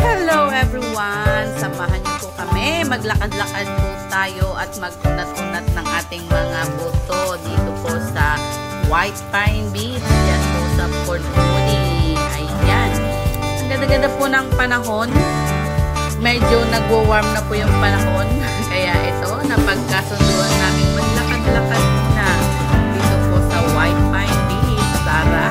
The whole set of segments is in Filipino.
Hello everyone! Samahan niyo po kami. Maglakad-lakad po tayo at mag-unat-unat ng ating mga buto dito po sa White Pine Beach. Yan po sa Port Moody. Ayan. Ang ganda-ganda po ng panahon. Medyo nagwo-warm na po yung panahon. Kaya ito, napagkasunduan namin maglakad-lakad na dito po sa White Pine Beach. Tara!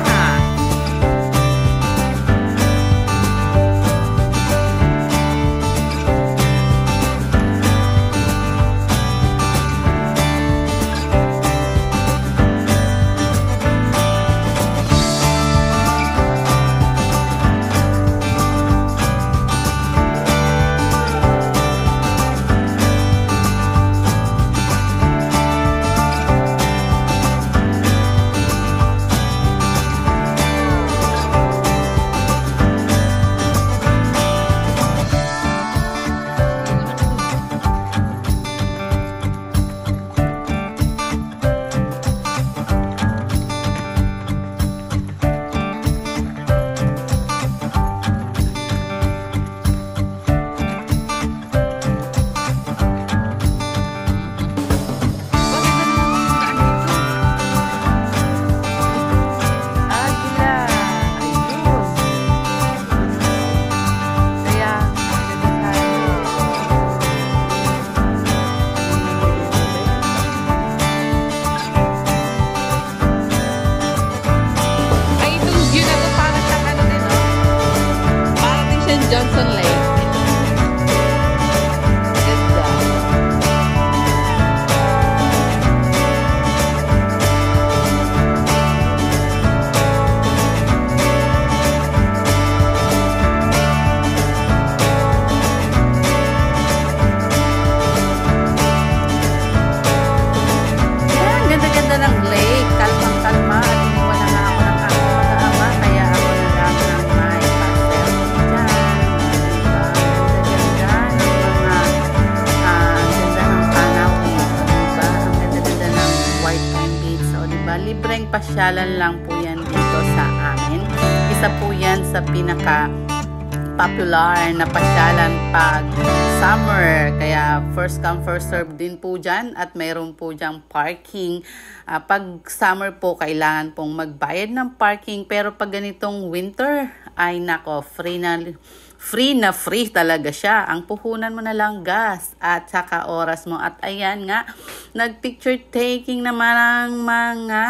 Johnson Lake. Ganda. Yan, ganda-ganda ng lake. Kalmang-kalma. At iniwan na nga ako ng aking mag-aama. Kaya ako na lang ng may pastel dyan. Libreng pasyalan lang po yan dito sa amin. Isa po yan sa pinaka-popular na pasyalan pag summer. Kaya first come, first serve din po dyan. At mayroon po dyang parking. Pag summer po, kailangan pong magbayad ng parking. Pero pag ganitong winter, ay nako, free talaga siya. Ang puhunan mo na lang gas at saka oras mo. At ayan nga, nagpicture taking naman ang mga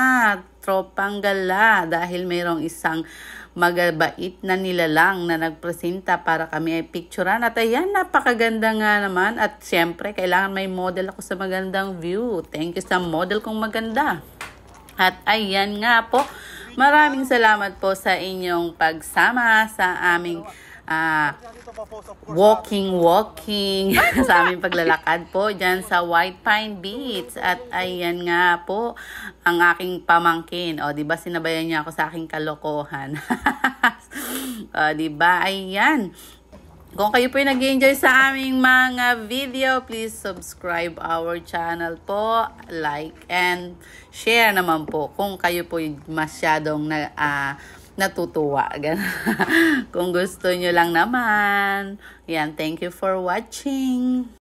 tropang gala dahil mayroong isang magabait na nilalang na nagpresenta para kami ay picturean. At ayan, napakaganda nga naman. At syempre, kailangan may model ako sa magandang view. Thank you sa model kong maganda. At ayan nga po, maraming salamat po sa inyong pagsama sa aming walking sa aming paglalakad po dyan sa White Pine Beach. At ayan nga po ang aking pamangkin. O, diba sinabayan niya ako sa aking kalokohan? O, diba? Ayan. Kung kayo po nag-enjoy sa aming mga video, please subscribe our channel po, like and share naman po kung kayo po masyadong natutuwa. Kung gusto nyo lang naman. Yan, thank you for watching.